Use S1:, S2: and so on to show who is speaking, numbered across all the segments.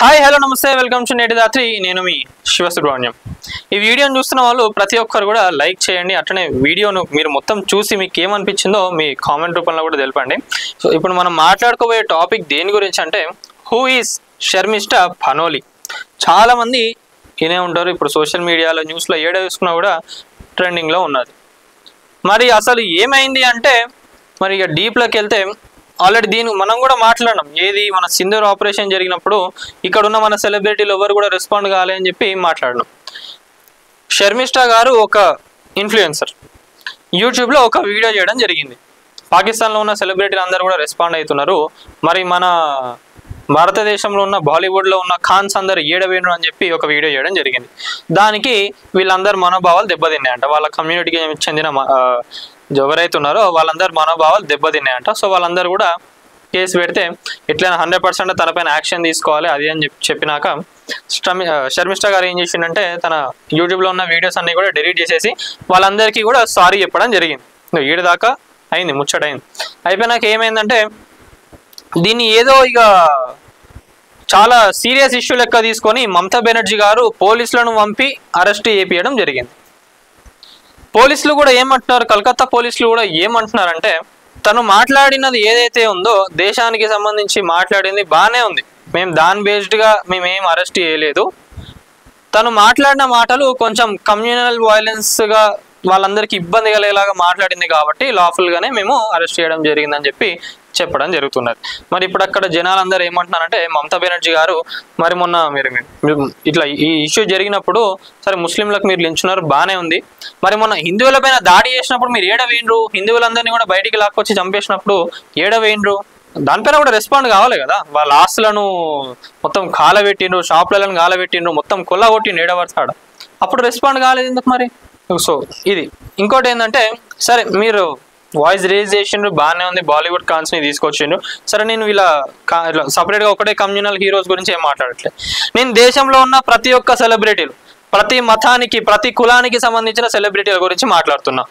S1: Hi hello నమస్తే welcome to నేటి రాత్రి నేను మీ శివసుబ్రహ్మణ్యం। ఈ వీడియోని చూస్తున్న వాళ్ళు ప్రతి ఒక్కరు కూడా లైక్ చేయండి, అట్లనే వీడియోను మీరు మొత్తం చూసి మీకు ఏమనిపించిందో మీ కామెంట్ రూపంలో కూడా తెలపండి। సో ఇప్పుడు మనం మాట్లాడుకోబోయే టాపిక్ దేని గురించి అంటే హూ ఈజ్ శర్మిష్ఠా పనోలి। చాలా మంది వినే ఉంటారు, ఇప్పుడు సోషల్ మీడియాలో న్యూస్లో ఏడ చూసుకున్నా కూడా ట్రెండింగ్లో ఉన్నది। మరి అసలు ఏమైంది అంటే మరి ఇక డీప్లోకి వెళ్తే ఆల్రెడీ దీని మనం కూడా మాట్లాడినాం, ఏది మన సింధూర్ ఆపరేషన్ జరిగినప్పుడు ఇక్కడ ఉన్న మన సెలబ్రిటీలు ఎవరు కూడా రెస్పాండ్ కాలే అని చెప్పి మాట్లాడినాం। శర్మిష్ఠా గారు ఒక ఇన్ఫ్లుయెన్సర్, యూట్యూబ్లో ఒక వీడియో చేయడం జరిగింది। పాకిస్తాన్లో ఉన్న సెలబ్రిటీలు అందరూ కూడా రెస్పాండ్ అవుతున్నారు, మరి మన భారతదేశంలో ఉన్న బాలీవుడ్లో ఉన్న ఖాన్స్ అందరు ఏడవేను అని చెప్పి ఒక వీడియో చేయడం జరిగింది। దానికి వీళ్ళందరూ మనోభావాలు దెబ్బతిన్నాయంట, వాళ్ళ కమ్యూనిటీకి చెందిన ఎవరైతే ఉన్నారో వాళ్ళందరూ మనోభావాలు దెబ్బతిన్నాయంట। సో వాళ్ళందరూ కూడా కేసు పెడితే ఎట్లయినా 100% తనపైన యాక్షన్ తీసుకోవాలి అది అని చెప్పినాక శర్మిష్ఠా గారు ఏం చేసిందంటే తన యూట్యూబ్లో ఉన్న వీడియోస్ అన్నీ కూడా డిలీట్ చేసేసి వాళ్ళందరికీ కూడా సారీ చెప్పడం జరిగింది। ఏడు దాకా అయింది, ముచ్చటైంది। అయిపోయినాక ఏమైందంటే దీన్ని ఏదో ఇక చాలా సీరియస్ ఇష్యూ లెక్క తీసుకొని మమతా బెనర్జీ గారు పోలీసులను పంపి అరెస్ట్ చేయించడం జరిగింది। పోలీసులు కూడా ఏమంటున్నారు, కలకత్తా పోలీసులు కూడా ఏమంటున్నారంటే తను మాట్లాడినది ఏదైతే ఉందో దేశానికి సంబంధించి మాట్లాడింది బాగానే ఉంది, మేము దాని బేస్డ్గా మేమేం అరెస్ట్ చేయలేదు, తను మాట్లాడిన మాటలు కొంచెం కమ్యూనల్ వైలెన్స్గా వాళ్ళందరికీ ఇబ్బంది కలిగేలాగా మాట్లాడింది కాబట్టి లాఫుల్గానే మేము అరెస్ట్ చేయడం జరిగిందని చెప్పి చెప్పడం జరుగుతున్నది। మరి ఇప్పుడు అక్కడ జనాలందరూ ఏమంటున్నారంటే మమతా బెనర్జీ గారు మరి మొన్న మీరు ఇట్లా ఈ ఇష్యూ జరిగినప్పుడు సరే ముస్లింలకు మీరు లించున్నారు బాగానే ఉంది, మరి మొన్న హిందువుల పైన దాడి చేసినప్పుడు మీరు ఏడవేయండ్రు, హిందువులందరినీ కూడా బయటికి లాక్కొచ్చి చంపేసినప్పుడు ఏడవేయండ్రు, దానిపైన కూడా రెస్పాండ్ కావాలి కదా, వాళ్ళ ఆస్తులను మొత్తం కాలబెట్టిండ్రు, షాపులను కాలబెట్టిండ్రు, మొత్తం కొల్లగొట్టిండ్రు ఏడవడతాడు, అప్పుడు రెస్పాండ్ కాలేదు ఎందుకు మరి? సో ఇది ఇంకోటి ఏంటంటే సరే మీరు వాయిస్ రేజ్ చేసిండ్రు బాగానే ఉంది, బాలీవుడ్ కాన్స్ని తీసుకొచ్చిండ్రు, సరే నేను ఇలా సపరేట్గా ఒకటే కమ్యూనల్ హీరోస్ గురించి ఏం మాట్లాడట్లేదు, నేను దేశంలో ఉన్న ప్రతి ఒక్క సెలబ్రిటీలు ప్రతి మతానికి ప్రతి కులానికి సంబంధించిన సెలబ్రిటీల గురించి మాట్లాడుతున్నా।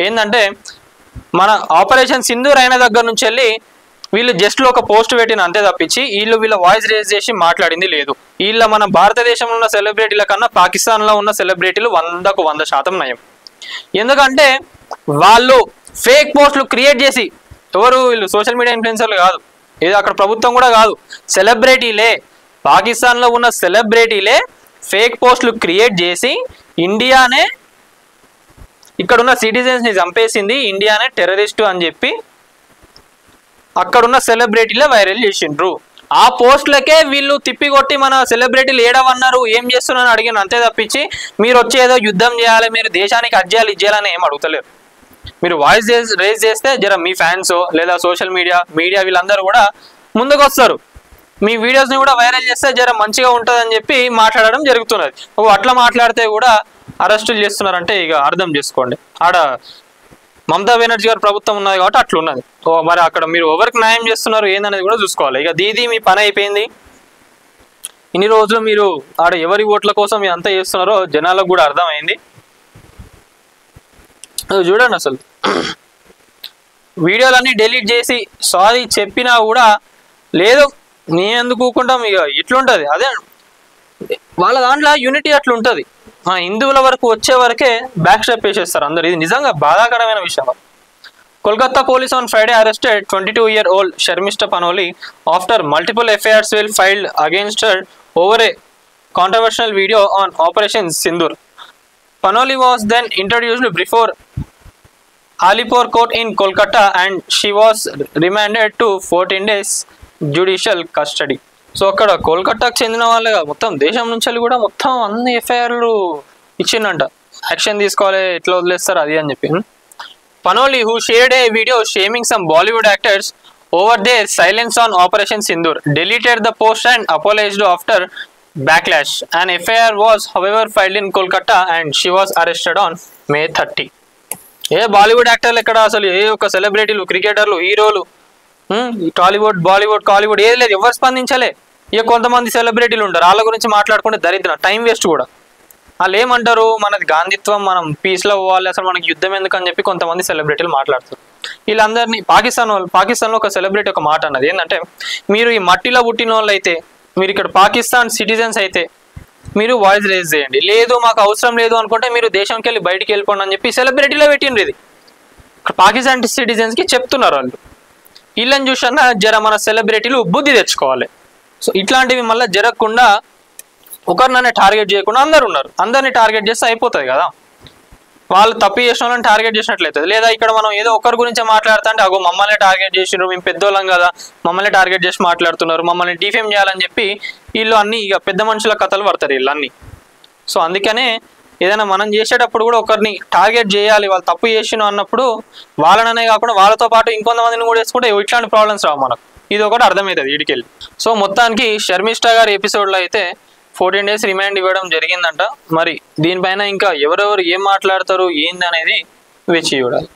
S1: ఏంటంటే మన ఆపరేషన్ సింధూర్ అయిన దగ్గర నుంచి వెళ్ళి వీళ్ళు జస్ట్లో ఒక పోస్ట్ పెట్టిన అంతే తప్పించి వీళ్ళ వాయిస్ రేజ్ చేసి మాట్లాడింది లేదు। వీళ్ళ మన భారతదేశంలో ఉన్న సెలబ్రిటీల కన్నా పాకిస్తాన్లో ఉన్న సెలబ్రిటీలు 100కు 100% నయం। ఎందుకంటే వాళ్ళు ఫేక్ పోస్టులు క్రియేట్ చేసి, ఎవరు వీళ్ళు సోషల్ మీడియా ఇన్ఫ్లుయెన్సర్లు కాదు, ఏదో అక్కడ ప్రభుత్వం కూడా కాదు, సెలబ్రిటీలే పాకిస్తాన్లో ఉన్న సెలబ్రిటీలే ఫేక్ పోస్టులు క్రియేట్ చేసి ఇండియానే ఇక్కడున్న సిటిజన్స్ని చంపేసింది, ఇండియానే టెర్రరిస్టు అని చెప్పి అక్కడున్న సెలబ్రిటీలే వైరల్ చేసిండ్రు। ఆ పోస్టులకే వీళ్ళు తిప్పికొట్టి మన సెలబ్రిటీలు ఏడవన్నారు ఏం చేస్తున్నారని అడిగిన అంతే తప్పించి మీరు వచ్చి ఏదో యుద్ధం చేయాలి, మీరు దేశానికి అజ్జాలు ఇచ్చేయాలని ఏం అడుగుతలేరు। మీరు వాయిస్ రేజ్ చేస్తే జర మీ ఫ్యాన్స్ లేదా సోషల్ మీడియా వీళ్ళందరూ కూడా ముందుకు వస్తారు, మీ వీడియోస్ని కూడా వైరల్ చేస్తే జర మంచిగా ఉంటుందని చెప్పి మాట్లాడడం జరుగుతున్నది। అట్లా మాట్లాడితే కూడా అరెస్టులు చేస్తున్నారంటే ఇక అర్థం చేసుకోండి, ఆడ మమతా బెనర్జీ గారు ప్రభుత్వం ఉన్నది కాబట్టి అట్లున్నది। మరి అక్కడ మీరు ఎవరికి న్యాయం చేస్తున్నారు ఏందనేది కూడా చూసుకోవాలి। ఇక దీది మీ పని అయిపోయింది, ఇన్ని రోజులు మీరు ఆడ ఎవరి ఓట్ల కోసం మీరు అంతా చేస్తున్నారో జనాలకు కూడా అర్థమైంది। చూడండి అసలు వీడియోలన్నీ డిలీట్ చేసి సారీ చెప్పినా కూడా లేదు, నేను ఎందుకు కూకుంటాం, ఇక ఇట్లుంటుంది, అదే వాళ్ళ దాంట్లో యూనిటీ అట్లుంటుంది, హిందువుల వరకు వచ్చే వరకే బ్యాక్ స్టెప్ వేసేస్తారు అందరు, ఇది నిజంగా బాధాకరమైన విషయం। Kolkata police on Friday arrested 22-year-old Sharmishta Panoli after multiple FIRs were filed against her over a controversial video on Operation Sindoor. Panoli was then introduced before Alipore Court in Kolkata and she was remanded to 14 days judicial custody. So అక్కడ కోల్కతాకు చెందిన వాళ్ళగా మొత్తం దేశం నుంచి కూడా మొత్తం అన్ని ఎఫ్ఐఆర్లు ఇచ్చిందంట, యాక్షన్ తీసుకోవాలి ఎట్లా వదిలేస్తారు అది అని చెప్పి। Panoli, who shared a video shaming some Bollywood actors over their silence on Operation Sindoor, deleted the post and apologized after backlash. An FIR was however filed in Kolkata and she was arrested on May 30. ఏ బాలీవుడ్ యాక్టర్లు ఎక్కడ అసలు, ఏ ఒక సెలబ్రిటీలు క్రికెటర్లు హీరోలు టాలీవుడ్ బాలీవుడ్ కాలీవుడ్ ఏది లేదు, ఎవరు స్పందించలే। ఇక కొంతమంది సెలబ్రిటీలు ఉంటారు వాళ్ళ గురించి మాట్లాడుకుంటే దరిద్రం, టైం వేస్ట్ కూడా। వాళ్ళు ఏమంటారు, మనది గాంధీత్వం, మనం పీస్లో పోవాలి, అసలు మనకి యుద్ధం ఎందుకు అని చెప్పి కొంతమంది సెలబ్రిటీలు మాట్లాడతారు। వీళ్ళందరినీ పాకిస్తాన్లో ఒక సెలబ్రిటీ ఒక మాట అన్నది ఏంటంటే, మీరు ఈ మట్టిలో పుట్టిన వాళ్ళు అయితే మీరు ఇక్కడ పాకిస్తాన్ సిటిజన్స్ అయితే మీరు వాయిస్ రేజ్ చేయండి, లేదు మాకు అవసరం లేదు అనుకుంటే మీరు దేశంకి వెళ్ళి బయటికి వెళ్ళిపోండి అని చెప్పి సెలబ్రిటీలో పెట్టిండ్రు. ఇది ఇక్కడ పాకిస్తాన్ సిటిజన్స్కి చెప్తున్నారు వాళ్ళు. వీళ్ళని చూసన్నా జర మన సెలబ్రిటీలు బుద్ధి తెచ్చుకోవాలి. సో ఇట్లాంటివి మళ్ళీ జరగకుండా ఒకరిననే టార్గెట్ చేయకుండా అందరు ఉన్నారు, అందరినీ టార్గెట్ చేస్తే అయిపోతుంది కదా. వాళ్ళు తప్పు చేసిన వాళ్ళని టార్గెట్ చేసినట్లయితుంది. లేదా ఇక్కడ మనం ఏదో ఒకరి గురించే మాట్లాడుతుంటే అగో మమ్మల్ని టార్గెట్ చేసినారు, మేము పెద్దోళ్ళం కదా, మమ్మల్ని టార్గెట్ చేసి మాట్లాడుతున్నారు, మమ్మల్ని డిఫేమ్ చేయాలని చెప్పి వీళ్ళు అన్ని ఇక పెద్ద మనుషుల కథలు పడతారు వీళ్ళు అన్నీ. సో అందుకనే ఏదైనా మనం చేసేటప్పుడు కూడా ఒకరిని టార్గెట్ చేయాలి, వాళ్ళు తప్పు చేసినా అన్నప్పుడు వాళ్ళననే కాకుండా వాళ్ళతో పాటు ఇంకొంతమందిని కూడా వేసుకుంటే ఇట్లాంటి ప్రాబ్లమ్స్ రావు మనకు. ఇది ఒకటి అర్థమవుతుంది వీడికెళ్ళి. సో మొత్తానికి శర్మిష్ఠ గారి ఎపిసోడ్లో అయితే 14 days రిమాండ్ ఇవ్వడం జరిగిందంట. మరి దీనిపైన ఇంకా ఎవరెవరు ఏం మాట్లాడతారు ఏంది అనేది వేచి చూడాలి.